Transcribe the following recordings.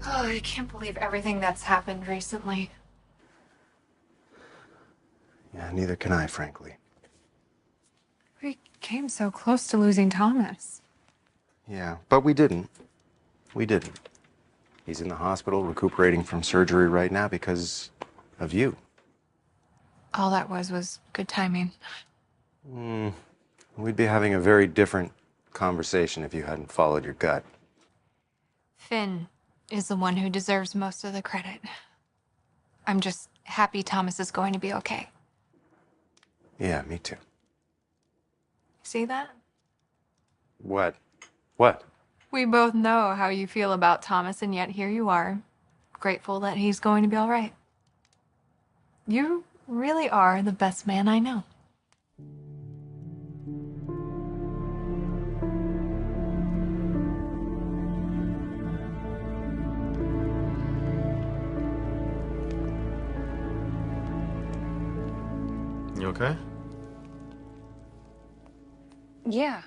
Oh, I can't believe everything that's happened recently. Yeah, neither can I, frankly. We came so close to losing Thomas. Yeah, but we didn't. We didn't. He's in the hospital recuperating from surgery right now because of you. All that was good timing. We'd be having a very different conversation if you hadn't followed your gut. Finn is the one who deserves most of the credit. I'm just happy Thomas is going to be okay. Yeah, me too. See that? What? What? We both know how you feel about Thomas, and yet here you are, grateful that he's going to be all right. You really are the best man I know. You okay? Yeah.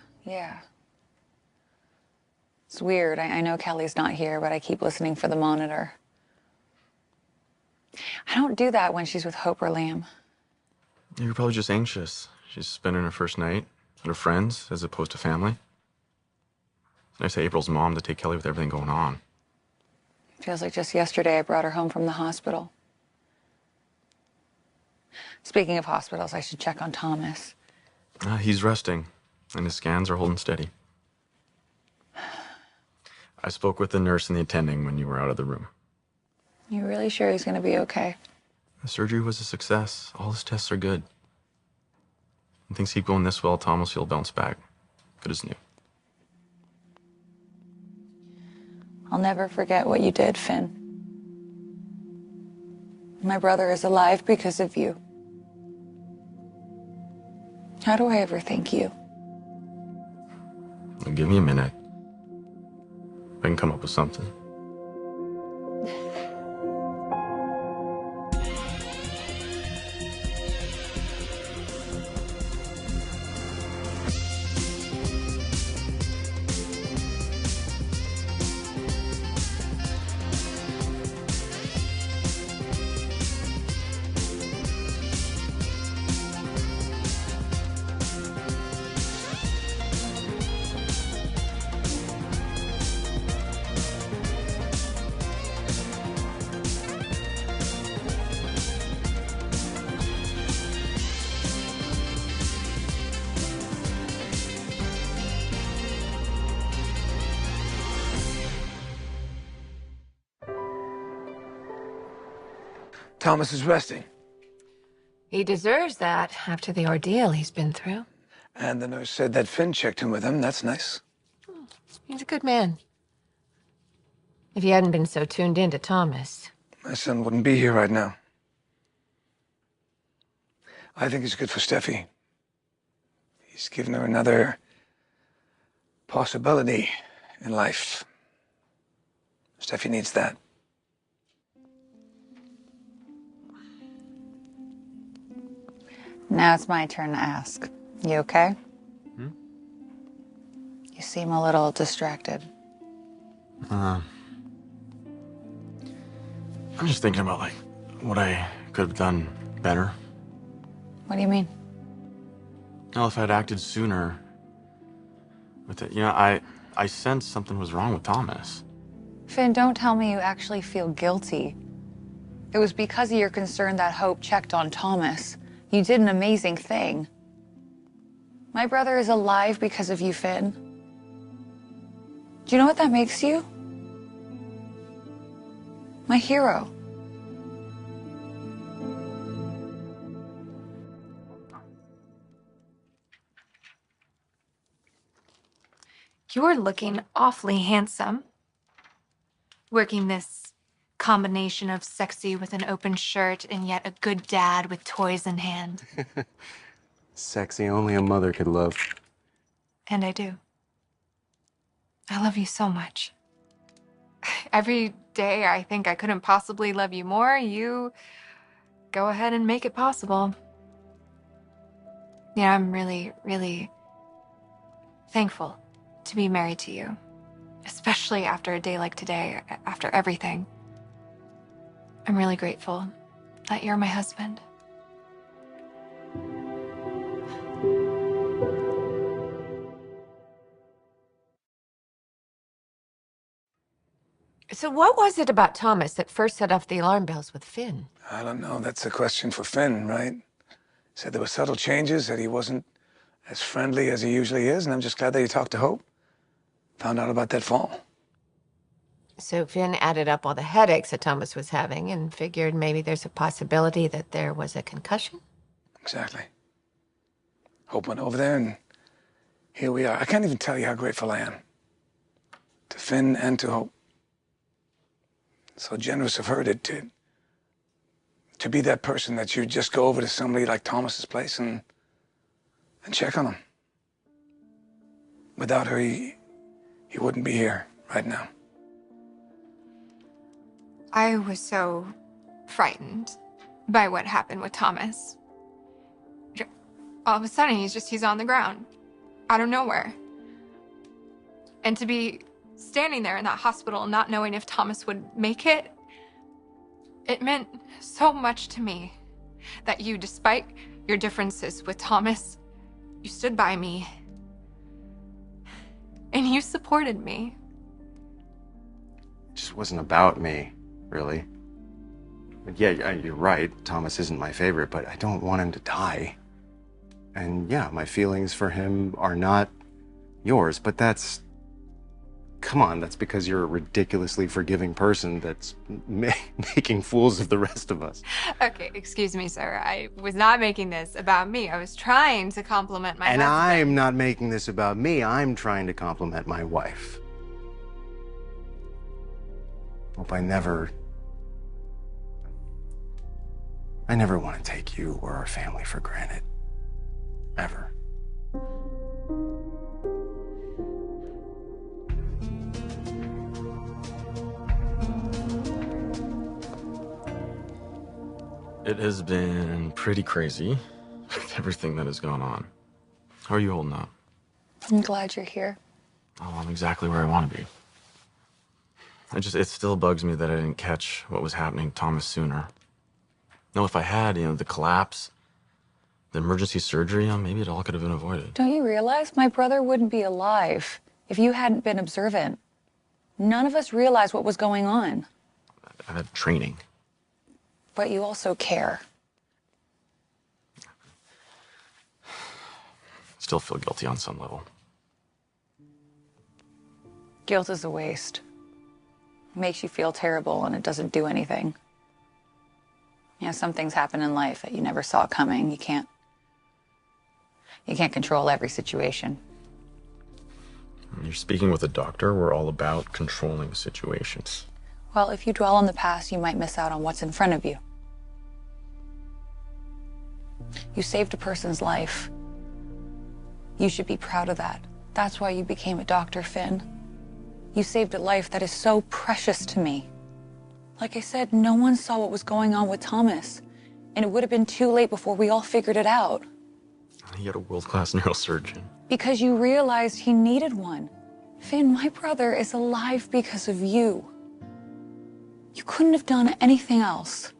It's weird. I know Kelly's not here, but I keep listening for the monitor. I don't do that when she's with Hope or Liam. You're probably just anxious. She's spending her first night with her friends as opposed to family. It's nice to April's mom to take Kelly with everything going on. Feels like just yesterday I brought her home from the hospital. Speaking of hospitals, I should check on Thomas. He's resting, and his scans are holding steady. I spoke with the nurse and the attending when you were out of the room. You really sure he's gonna be okay? The surgery was a success. All his tests are good. When things keep going this well, Thomas will bounce back. Good as new. I'll never forget what you did, Finn. My brother is alive because of you. How do I ever thank you? Give me a minute. I can come up with something. Thomas is resting, He deserves that after the ordeal he's been through. and the nurse said that Finn checked in with him. That's nice. He's a good man. If he hadn't been so tuned in to Thomas. My son wouldn't be here right now. I think it's good for Steffi. He's given her another possibility in life. Steffi needs that. Now it's my turn to ask. You okay? You seem a little distracted. I'm just thinking about, like, what I could have done better. What do you mean? Well, if I'd acted sooner with it, I sensed something was wrong with Thomas. Finn, don't tell me you actually feel guilty. It was because of your concern that Hope checked on Thomas. You did an amazing thing. My brother is alive because of you, Finn. Do you know what that makes you? My hero. You're looking awfully handsome. Working this combination of sexy with an open shirt and yet a good dad with toys in hand. Sexy only a mother could love. And I do. I love you so much. Every day I think I couldn't possibly love you more. You go ahead and make it possible. Yeah, I'm really, really thankful to be married to you. especially after a day like today, after everything. I'm really grateful that you're my husband. So what was it about Thomas that first set off the alarm bells with Finn? I don't know. That's a question for Finn, right? Said there were subtle changes, that he wasn't as friendly as he usually is, and I'm just glad that he talked to Hope. Found out about that fall. So Finn added up all the headaches that Thomas was having and figured maybe there's a possibility that there was a concussion? Exactly. Hope went over there, and here we are. I can't even tell you how grateful I am. To Finn and to Hope. So generous of her to be that person that you just go over to somebody like Thomas's place and check on him. Without her, he wouldn't be here right now. I was so frightened by what happened with Thomas. All of a sudden, he's on the ground, out of nowhere. And to be standing there in that hospital not knowing if Thomas would make it, it meant so much to me that you, despite your differences with Thomas, you stood by me and you supported me. It just wasn't about me, really. But yeah, you're right. Thomas isn't my favorite, but I don't want him to die. And yeah, my feelings for him are not yours, but that's... Come on, that's because you're a ridiculously forgiving person that's making fools of the rest of us. Okay, excuse me, sir. I was not making this about me. I was trying to compliment my husband. I'm not making this about me. I'm trying to compliment my wife. Hope I never want to take you or our family for granted. Ever. It has been pretty crazy with everything that has gone on. How are you holding up? I'm glad you're here. Oh, I'm exactly where I want to be. It still bugs me that I didn't catch what was happening to Thomas sooner. No, if I had, the collapse, the emergency surgery, maybe it all could have been avoided. Don't you realize my brother wouldn't be alive if you hadn't been observant? None of us realized what was going on. I had training. But you also care. Still feel guilty on some level. Guilt is a waste. It makes you feel terrible and it doesn't do anything. Some things happen in life that you never saw coming. You can't control every situation. You're speaking with a doctor. We're all about controlling situations. Well, if you dwell on the past, you might miss out on what's in front of you. You saved a person's life. You should be proud of that. That's why you became a doctor, Finn. You saved a life that is so precious to me. Like I said, no one saw what was going on with Thomas, and it would have been too late before we all figured it out. He had a world-class neurosurgeon. Because you realized he needed one. Finn, my brother is alive because of you. You couldn't have done anything else.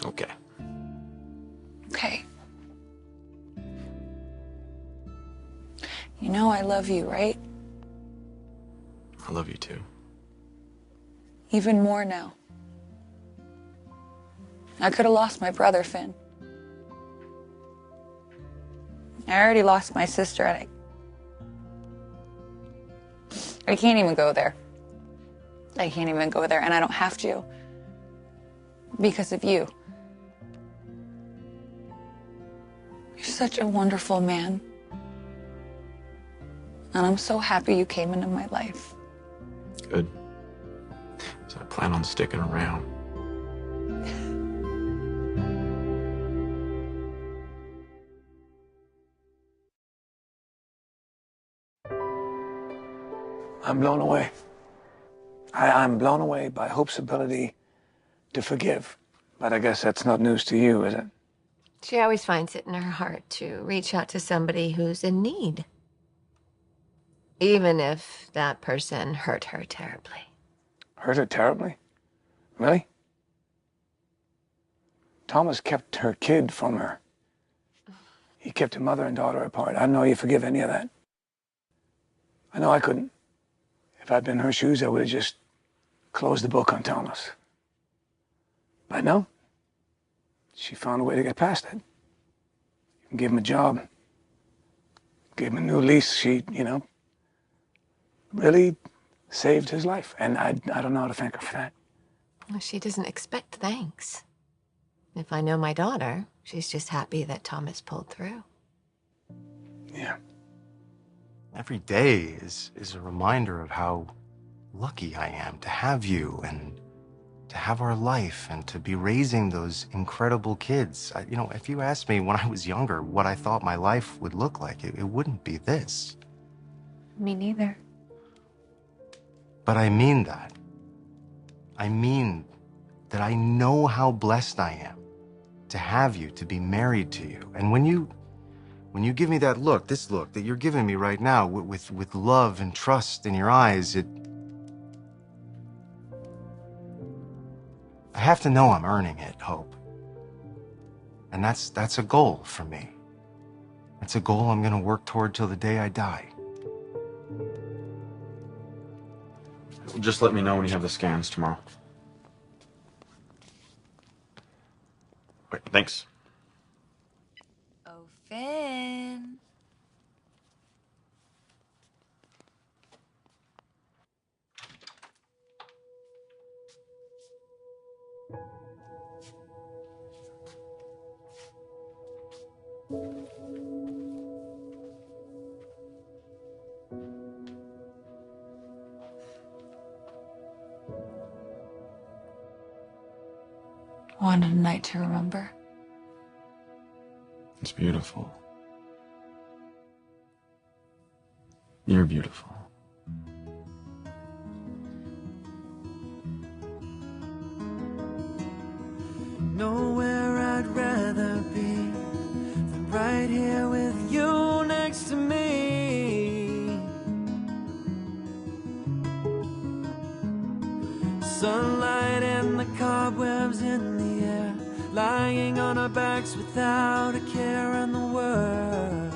Okay. Okay. You know I love you, right? I love you too. Even more now. I could have lost my brother, Finn. I already lost my sister, and I can't even go there. I can't even go there, and I don't have to. Because of you. You're such a wonderful man. And I'm so happy you came into my life. Good. So I plan on sticking around. I'm blown away. I'm blown away by Hope's ability to forgive. But I guess that's not news to you, is it? She always finds it in her heart to reach out to somebody who's in need. even if that person hurt her terribly. Hurt her terribly? Really? Thomas kept her kid from her. He kept her mother and daughter apart. I don't know you forgive any of that. I know I couldn't. If I'd been in her shoes, I would have just closed the book on Thomas. But no, she found a way to get past it. Gave him a job. Gave him a new lease. She, really saved his life. And I don't know how to thank her for that. Well, she doesn't expect thanks. If I know my daughter, she's just happy that Thomas pulled through. Yeah. Every day is a reminder of how lucky I am to have you and to have our life and to be raising those incredible kids. If you asked me when I was younger what I thought my life would look like, it wouldn't be this. Me neither. But I mean that. I mean that I know how blessed I am to have you, to be married to you. And when you give me that look, this look that you're giving me right now with love and trust in your eyes, I have to know I'm earning it, Hope. And that's a goal for me. It's a goal I'm gonna work toward till the day I die. Just let me know when you have the scans tomorrow. Wait, thanks. Oh, Finn. Wanted a night to remember. It's beautiful. You're beautiful. Nowhere I'd rather be than right here with you next to me. Sunlight and the cobwebs in the air, lying on our backs without a care in the world.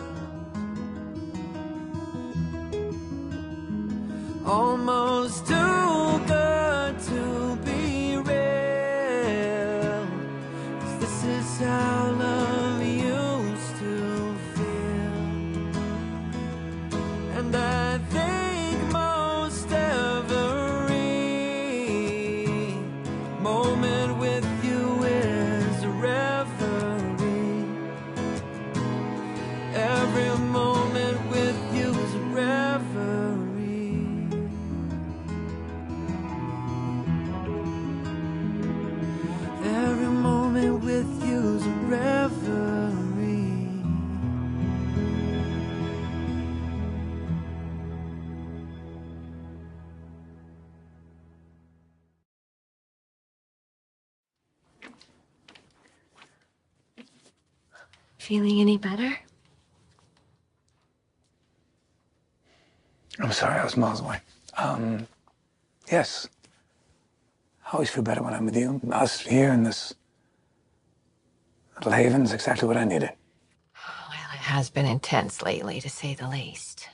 Almost too good to be real, 'cause this is how love used to feel. And I think most every moment with you is a reverie. Every moment with you is a reverie. Every moment with you is a reverie. Feeling any better? I'm sorry, I was miles away. Yes. I always feel better when I'm with you. Us here in this little haven is exactly what I needed. Well, it has been intense lately, to say the least.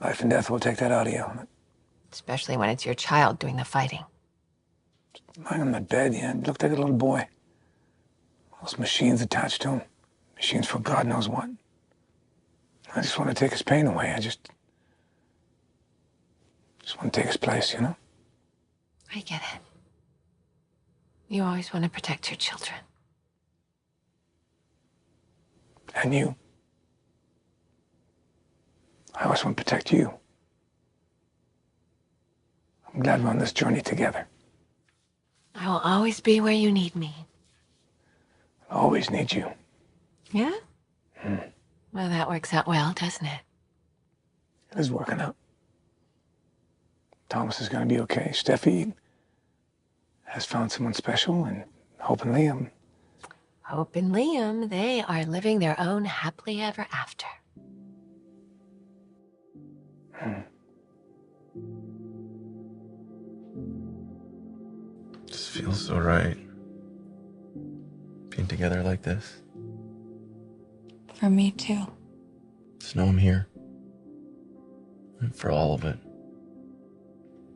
Life and death will take that out of you. Especially when it's your child doing the fighting. Lying on that bed, yeah, looked like a little boy. Those machines attached to him. Machines for God knows what. I just want to take his pain away. I just want to take his place, you know? I get it. You always want to protect your children. And you. I always want to protect you. I'm glad we're on this journey together. I will always be where you need me. I always need you. Yeah? Well, that works out well, doesn't it? It is working out. Thomas is going to be okay. Steffi has found someone special, and Hope and Liam. Hope and Liam, they are living their own happily ever after. Just feels so right. Being together like this. For me, too. Just know I'm here. And for all of it.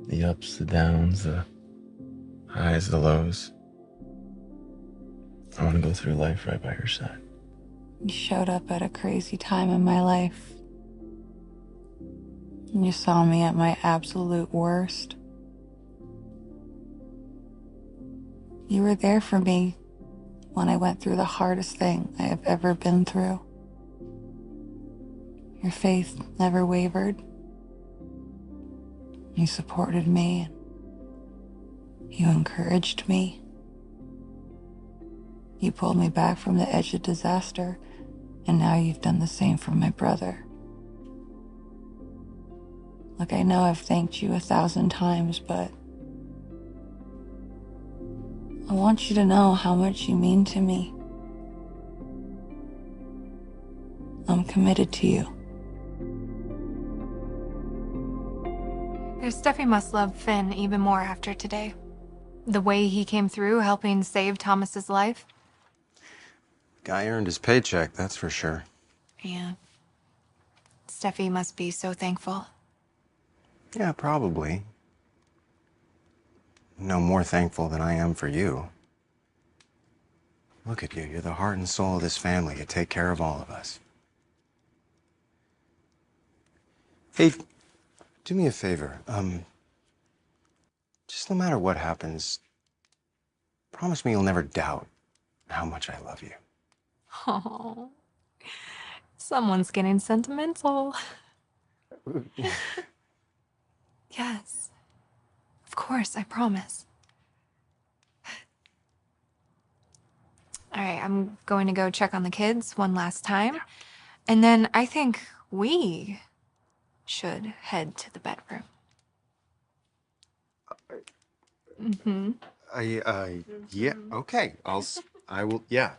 The ups, the downs, the highs, the lows. I want to go through life right by your side. You showed up at a crazy time in my life. You saw me at my absolute worst. You were there for me when I went through the hardest thing I have ever been through. Your faith never wavered. You supported me. You encouraged me. You pulled me back from the edge of disaster, and now you've done the same for my brother. Look, I know I've thanked you 1,000 times, but I want you to know how much you mean to me. I'm committed to you. Steffi must love Finn even more after today. The way he came through helping save Thomas's life. Guy earned his paycheck, that's for sure. Yeah. Steffi must be so thankful. Yeah, probably. No more thankful than I am for you. Look at you. You're the heart and soul of this family. You take care of all of us. Hey, do me a favor. Just no matter what happens, promise me you'll never doubt how much I love you. Oh, someone's getting sentimental. Yes, of course, I promise. All right, I'm going to go check on the kids one last time. And then I think we should head to the bedroom. Mm-hmm. Yeah, okay. I will, yeah.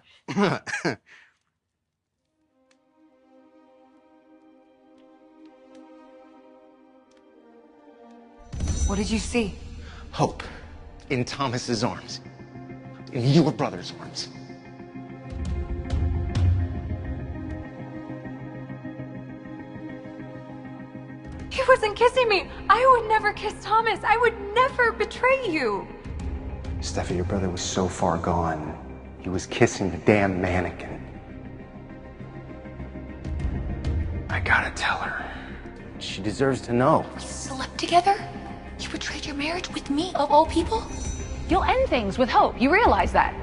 What did you see? Hope in Thomas's arms. In your brother's arms. He wasn't kissing me. I would never kiss Thomas. I would never betray you. Steffi, your brother was so far gone. He was kissing the damn mannequin. I gotta tell her. She deserves to know. We slept together? You betrayed your marriage with me, of all people? You'll end things with Hope. You realize that?